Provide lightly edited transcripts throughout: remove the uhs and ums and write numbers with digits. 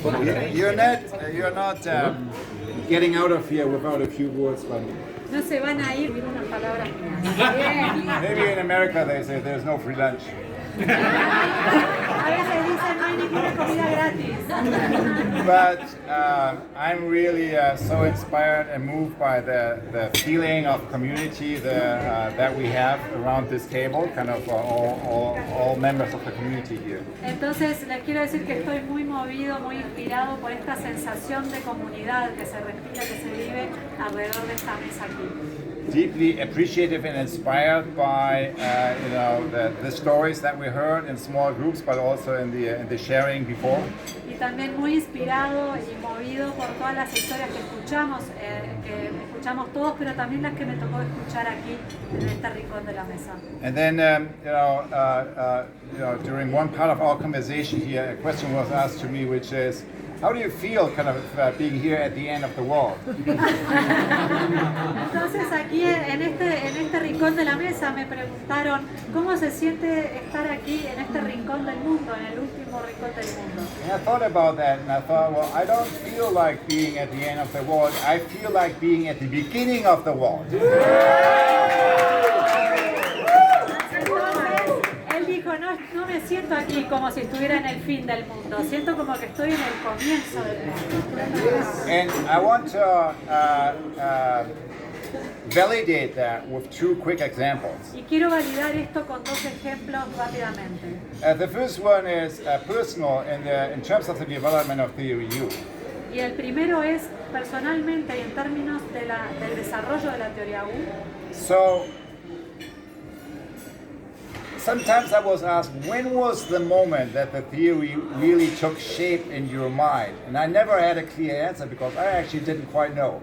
You're not getting out of here without a few words from me. No se van a ir sin unas palabras mías. Maybe in America they say there's no free lunch. A veces dicen no hay ninguna comida gratis. But I'm really so inspired and moved by the feeling of community that we have around this table, kind of all members of the community here. Entonces les quiero decir que estoy muy movido, muy inspirado por esta sensación de comunidad que se respira, que se vive alrededor de esta mesa aquí. Deeply appreciative and inspired by the stories that we heard in small groups, but also in the sharing before. Y también muy inspirado y movido por todas las historias que escuchamos todos, pero también las que me tocó escuchar aquí en este rincón de la mesa. And then during one part of our conversation here, a question was asked to me, which is, how do you feel kind of being here at the end of the world? Entonces aquí en este rincón de la mesa me preguntaron cómo se siente estar aquí en este rincón del mundo, en el último rincón del mundo. And I thought about that and I thought, well, I don't feel like being at the end of the world. I feel like being at the beginning of the world. No me siento aquí como si estuviera en el fin del mundo, siento como que estoy en el comienzo del mundo. And I want to validate that with two quick examples. Y quiero validar esto con dos ejemplos rápidamente. The first one is personal in terms of the development of theory U. Y el primero es personalmente y en términos del desarrollo de la teoría U. So, sometimes I was asked, when was the moment that the theory really took shape in your mind? And I never had a clear answer because I actually didn't quite know.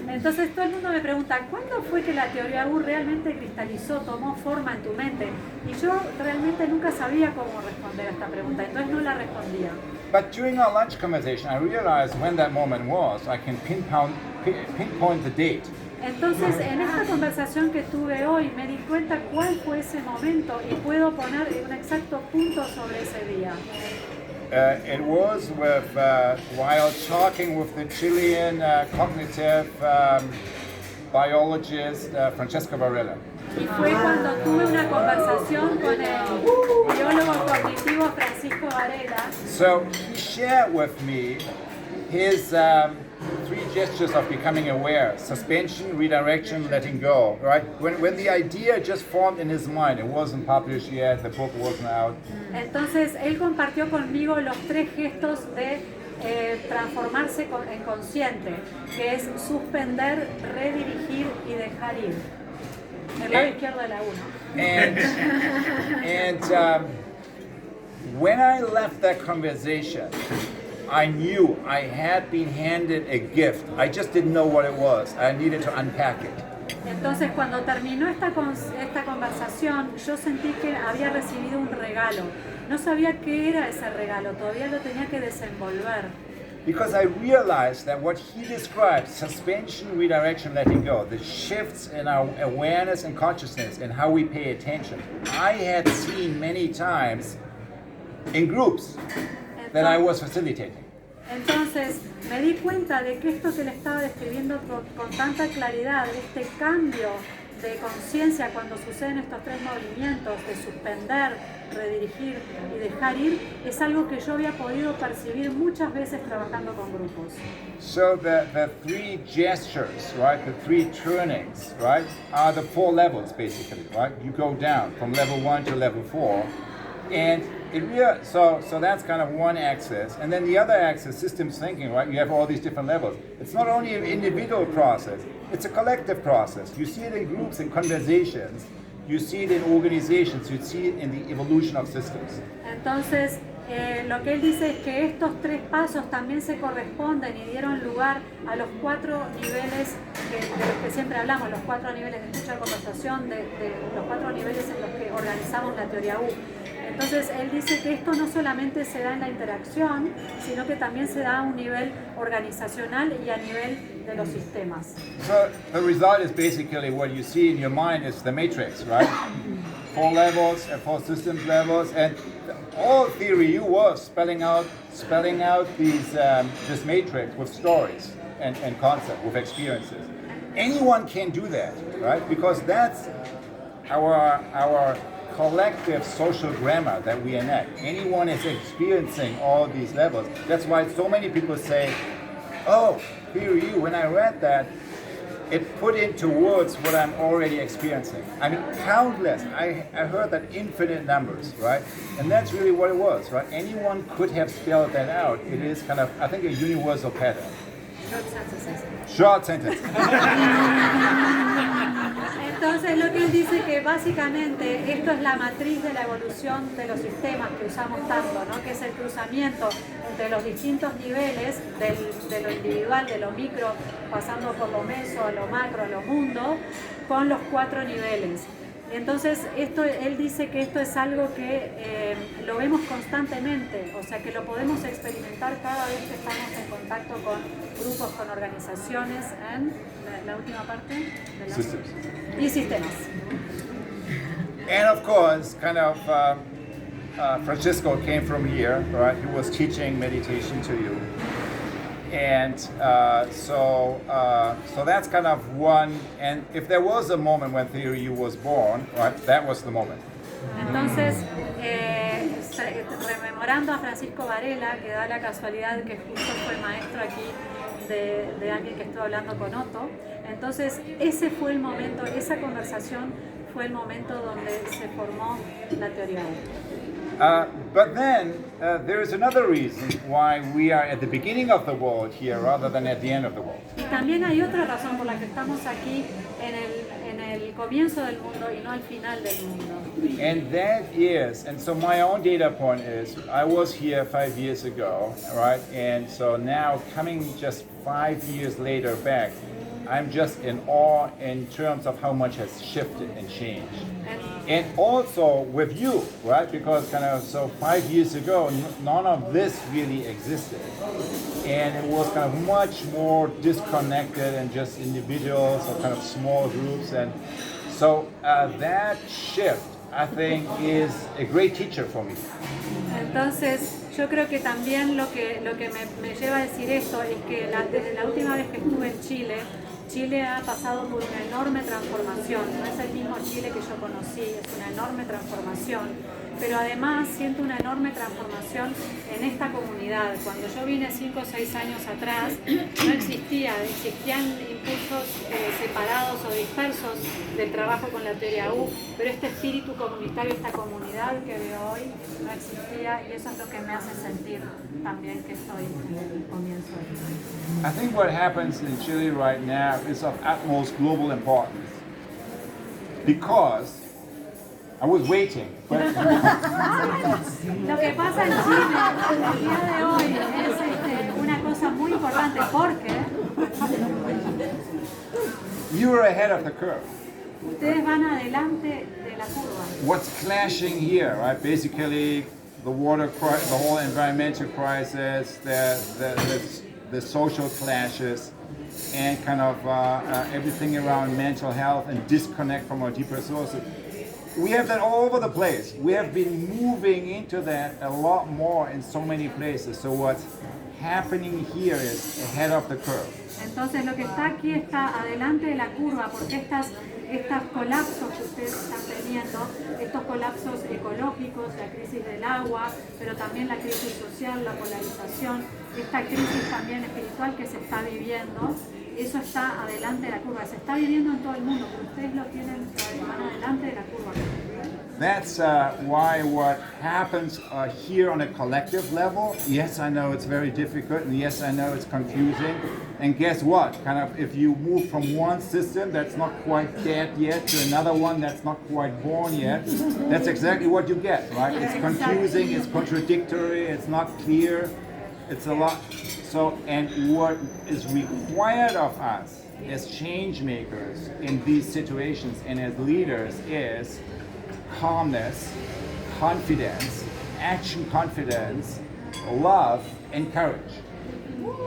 Entonces todo el mundo me pregunta, ¿cuándo fue que la teoría U realmente cristalizó, tomó forma en tu mente? Y yo realmente nunca sabía cómo responder a esta pregunta, entonces no la respondía. But during our lunch conversation, I realized when that moment was. I can pinpoint the date. Entonces, en esta conversación que tuve hoy, me di cuenta cuál fue ese momento y puedo poner un exacto punto sobre ese día. It was while talking with the Chilean cognitive biologist Francesco Varela. Y fue cuando tuve una conversación con el biólogo cognitivo Francisco Varela. So he shared with me his three gestures of becoming aware: suspension, redirection, letting go. Right? When the idea just formed in his mind, it wasn't published yet, the book wasn't out. Entonces él compartió conmigo los tres gestos de transformarse en consciente, que es suspender, redirigir y dejar ir. El lado izquierdo de la 1. And when I left that conversation, I knew I had been handed a gift. I just didn't know what it was. I needed to unpack it. Entonces, cuando terminó esta conversación, yo sentí que había recibido un regalo. No sabía qué era ese regalo, todavía lo tenía que desenvolver. Because I realized that what he described, suspension, redirection, letting go, the shifts in our awareness and consciousness and how we pay attention, I had seen many times in groups that I was facilitating. Entonces me di cuenta de que esto que le estaba describiendo con tanta claridad, este cambio de conciencia cuando suceden estos tres movimientos de suspender, redirigir y dejar ir, es algo que yo había podido percibir muchas veces trabajando con grupos. So the three gestures, right, the three turnings, right, are the four levels basically, right? You go down from level 1 to level 4, and so that's kind of one axis, and then the other axis, systems thinking, right? You have all these different levels. It's not only an individual process, it's a collective process. You see it in groups and conversations, you see it in organizations, you see it in the evolution of systems. Entonces, lo que él dice es que estos tres pasos también se corresponden y dieron lugar a los 4 niveles de los que siempre hablamos, los 4 niveles de escucha, conversación, de los 4 niveles en los que organizamos la teoría U. Entonces, él dice que esto no solamente se da en la interacción, sino que también se da a un nivel organizacional y a nivel de los sistemas. So the result is basically what you see in your mind is the matrix, right? 4 levels and 4 systems levels, and all theory you was spelling out these this matrix with stories and concept, with experiences. Anyone can do that, right? Because that's our collective social grammar that we enact. Anyone is experiencing all these levels. That's why so many people say, oh, theory, when I read that, it put into words what I'm already experiencing. I mean, countless. I heard that infinite numbers, right? And that's really what it was, right? Anyone could have spelled that out. It is kind of, I think, a universal pattern. Short sentences. Short sentence. Entonces lo que él dice que básicamente esto es la matriz de la evolución de los sistemas que usamos tanto, ¿no? Que es el cruzamiento entre los distintos niveles de lo individual, de lo micro, pasando por lo meso, a lo macro, a lo mundo, con los 4 niveles. Entonces, él dice que esto es algo que lo vemos constantemente, o sea que lo podemos experimentar cada vez que estamos en contacto con grupos, con organizaciones, en la última parte de la... Systems. Y sistemas. And of course, kind of, Francisco came from here, right? He was teaching meditation to you. And so that's kind of one, and if there was a moment when Theory U was born, right, that was the moment. Entonces, rememorando a Francisco Varela, que da la casualidad que justo fue maestro aquí de alguien que estuvo hablando con Otto, entonces ese fue el momento, esa conversación fue el momento donde se formó la teoría U. But then there is another reason why we are at the beginning of the world here rather than at the end of the world. Y también hay otra razón por la que estamos aquí en el comienzo del mundo y no al final del mundo. And that is, and so my own data point is, I was here 5 years ago, right? And so now coming just 5 years later back, I'm just in awe in terms of how much has shifted and changed. And also with you, right? Because kind of, so 5 years ago, none of this really existed. And it was kind of much more disconnected and just individuals or kind of small groups. And so that shift, I think, is a great teacher for me. Entonces, yo creo que también lo que me lleva a decir esto es que desde la última vez que estuve en Chile, Chile ha pasado por una enorme transformación. No es el mismo Chile que yo conocí, es una enorme transformación. Pero además siento una enorme transformación en esta comunidad. Cuando yo vine 5 o 6 años atrás, no existían impulsos separados o dispersos del trabajo con la teoría U, pero este espíritu comunitario, esta comunidad que veo hoy, no existía, y eso es lo que me hace sentir también que estoy en el comienzo del mundo. I think what happens in Chile right now is of utmost global importance because I was waiting. Lo que pasa en Chile el día de hoy es una cosa muy importante porque You're ahead of the curve. ustedes van adelante de la curva. What's clashing here, right? Basically, the whole environmental crisis, the social clashes, and kind of everything around mental health and disconnect from our deeper sources. We have that all over the place. We have been moving into that a lot more in so many places. So what's happening here is ahead of the curve. Entonces lo que está aquí está adelante de la curva porque estos colapsos que ustedes están teniendo, estos colapsos ecológicos, la crisis del agua, pero también la crisis social, la polarización, esta crisis también espiritual que se está viviendo, eso está adelante de la curva, se está viviendo en todo el mundo, pero ustedes lo tienen, van adelante de la curva. That's why what happens here on a collective level, yes, I know it's very difficult, and yes, I know it's confusing. And guess what? Kind of, if you move from one system that's not quite dead yet to another one that's not quite born yet, that's exactly what you get, right? It's confusing, it's contradictory, it's not clear, it's a lot. So, and what is required of us as change makers in these situations and as leaders is calmness, confidence, action confidence, love, and courage.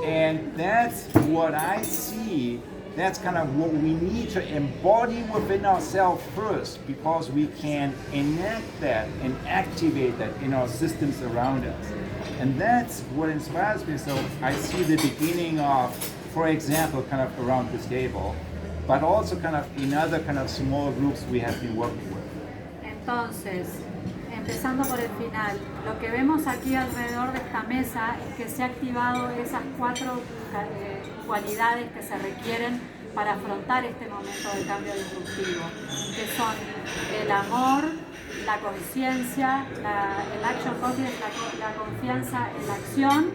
And that's what I see that's kind of what we need to embody within ourselves first, because we can enact that and activate that in our systems around us. And that's what inspires me. So I see the beginning of, for example, kind of around this table, but also kind of in other kind of small groups we have been working with. Entonces, empezando por el final, lo que vemos aquí alrededor de esta mesa es que se ha activado esas 4 cualidades que se requieren para afrontar este momento de cambio disruptivo, que son el amor, la conciencia, el action conscience, la confianza en la acción,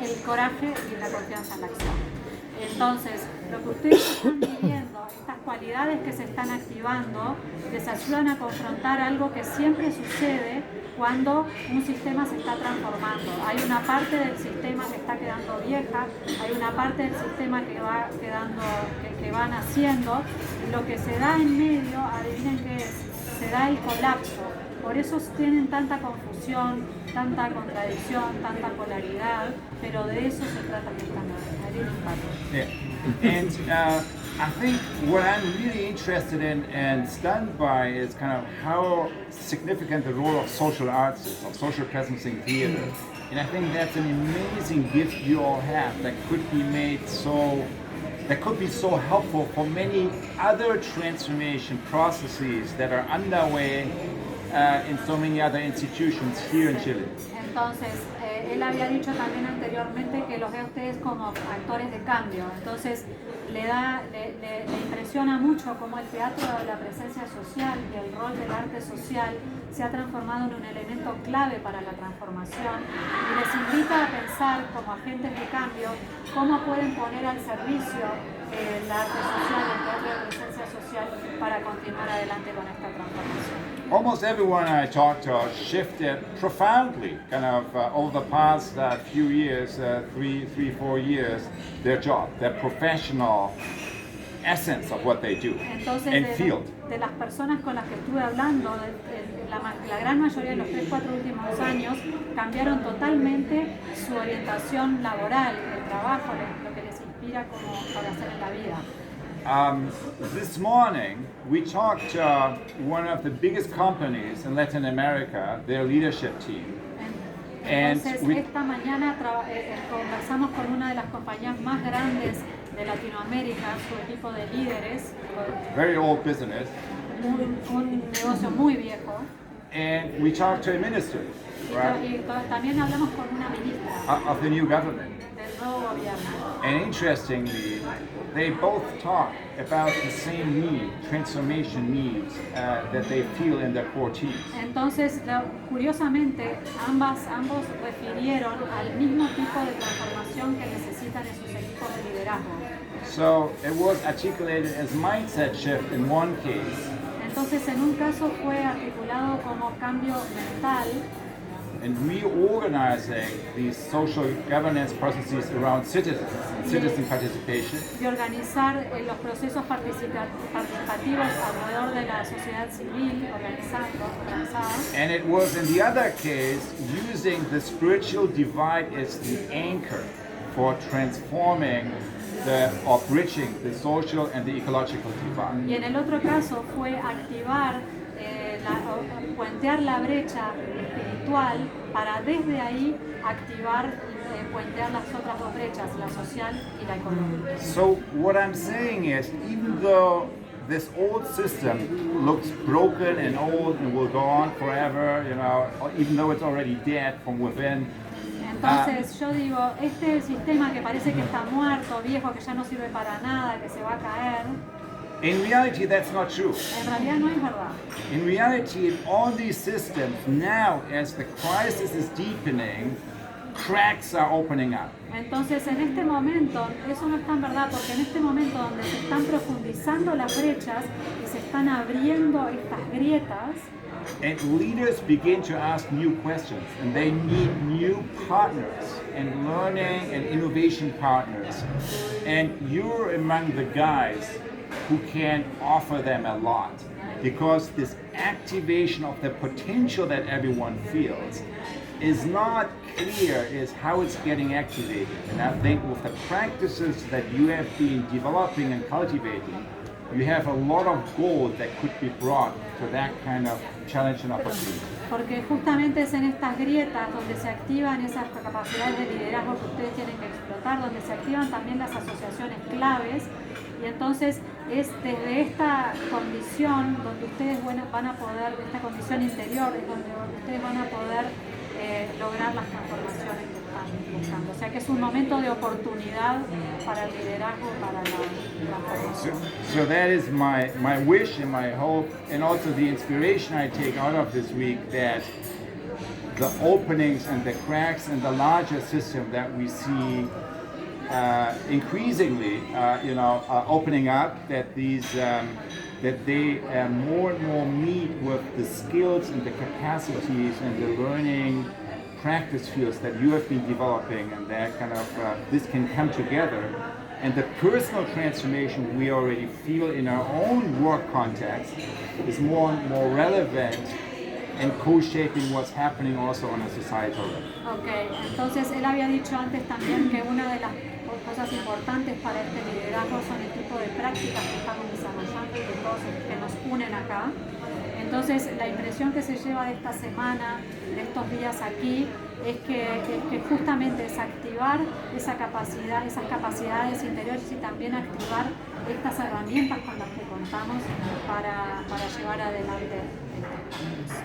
el coraje y la confianza en la acción. Entonces, lo que ustedes están viviendo, estas cualidades que se están activando, les ayudan a confrontar algo que siempre sucede cuando un sistema se está transformando. Hay una parte del sistema que está quedando vieja, hay una parte del sistema que va quedando, que va naciendo, y lo que se da en medio, adivinen qué es, se da el colapso. Por eso tienen tanta confusión, tanta contradicción, tanta polaridad, pero de eso se trata esta noche. Yeah. And I think what I'm really interested in and stunned by is kind of how significant the role of social arts is, of social presence in theater. And I think that's an amazing gift you all have that could be so helpful for many other transformation processes that are underway in so many other institutions here in Chile. Entonces, él había dicho también anteriormente que los ve a ustedes como actores de cambio. Entonces, le impresiona mucho cómo el teatro de la presencia social y el rol del arte social se ha transformado en un elemento clave para la transformación, y les invita a pensar como agentes de cambio cómo pueden poner al servicio el arte social, el teatro de presencia social, para continuar adelante con esta transformación. Almost everyone I talked to shifted profoundly, kind of over the past few years, 4 years, their job, their professional essence of what they do. Entonces, and field. De las personas con las que estuve hablando, la gran mayoría de los 3-4 últimos años cambiaron totalmente su orientación laboral, el trabajo, lo que les inspira como para hacer en la vida. This morning, we talked to one of the biggest companies in Latin America, their leadership team. Entonces, esta mañana conversamos con una de las compañías más grandes de Latinoamérica, su equipo de líderes. Very old business. Un negocio muy viejo. And we talked to a minister, right? Y también hablamos con una ministra of the new government. Del nuevo gobierno. And interestingly, they both talk about the same need, transformation needs that they feel in their core teams. Entonces, curiosamente, ambos refirieron al mismo tipo de transformación que necesitan en sus equipos de liderazgo. So it was articulated as mindset shift in one case. Entonces, en un caso fue articulado como cambio mental. And reorganizing these social governance processes around citizen participation. Y organizar los procesos participativos alrededor de la sociedad civil organizada. And it was in the other case using the spiritual divide as the anchor for transforming or bridging the social and the ecological divide. Y en el otro caso fue activar puentear la brecha espiritual para desde ahí activar puentear las otras dos brechas, la social y la económica. So what I'm saying is, even though this old system looks broken and old and will go on forever, even though it's already dead from within. Entonces yo digo, este sistema que parece que está muerto, viejo, que ya no sirve para nada, que se va a caer. In reality, that's not true. En realidad no es verdad. In reality, in all these systems, now as the crisis is deepening, cracks are opening up. Entonces, en este momento, eso no es tan verdad, porque en este momento donde se están profundizando las brechas y se están abriendo estas grietas, and leaders begin to ask new questions, and they need new partners and learning and innovation partners. And you're among the guys who can offer them a lot, because this activation of the potential that everyone feels is not clear is how it's getting activated. And I think with the practices that you have been developing and cultivating, you have a lot of gold that could be brought to that kind of challenge and opportunity. Porque justamente es en estas grietas donde se activan esas capacidades de liderazgo que ustedes tienen que explotar, donde se activan también las asociaciones claves, y entonces es desde esta condición donde ustedes van a poder, esta condición interior es donde ustedes van a poder lograr las transformaciones que están buscando. O sea que es un momento de oportunidad para el liderazgo, para la transformación. So that is my wish and my hope, and also the inspiration I take out of this week, that the openings and the cracks in the larger system that we see increasingly, opening up, that these that they more and more meet with the skills and the capacities and the learning practice fields that you have been developing, and that kind of this can come together. And the personal transformation we already feel in our own work context is more and more relevant and co-shaping what's happening also on a societal level. Okay, entonces él había dicho antes también que una de las cosas importantes para este liderazgo son el tipo de prácticas que estamos desarrollando y de todos que nos unen acá. Entonces la impresión que se lleva de esta semana, de estos días aquí, es que justamente es activar esa capacidad, esas capacidades interiores, y también activar estas herramientas con las que contamos para llevar adelante estos cambios.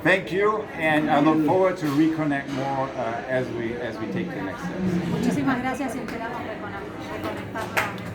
Thank you, and I look forward to reconnect more as we take the next steps. Muchísimas gracias y esperamos reconectar nuevamente.